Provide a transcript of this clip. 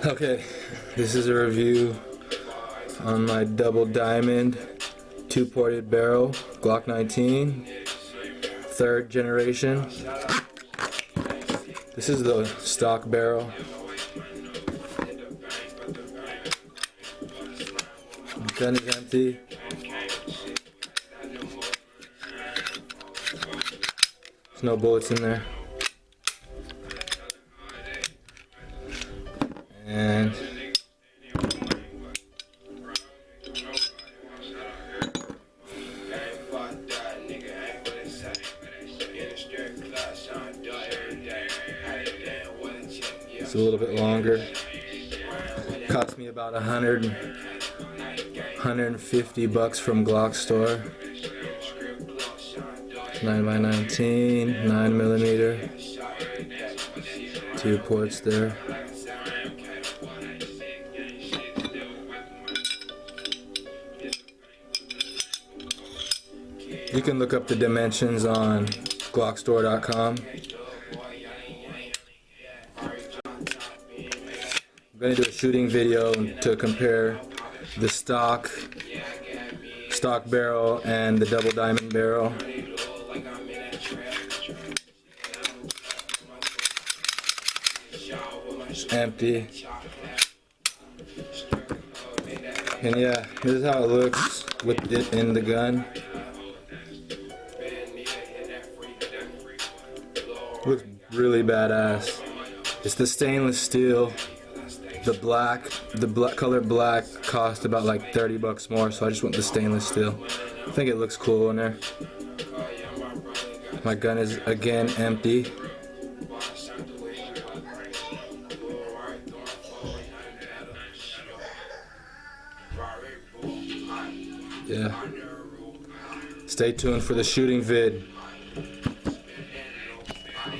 Okay, this is a review on my double diamond two-ported barrel Glock 19, third generation. This is the stock barrel. Gun is empty. There's no bullets in there. And it's a little bit longer. Cost me about $150 from glockstore. 9x19, 9mm, 2 ports there. You can look up the dimensions on glockstore.com. I'm going to do a shooting video to compare the stock barrel and the double diamond barrel. It's empty. And yeah, this is how it looks with it in the gun. Looks really badass. It's the stainless steel. The color black cost about like $30 more, so I just went with the stainless steel. I think it looks cool in there. My gun is again empty. Yeah. Stay tuned for the shooting vid.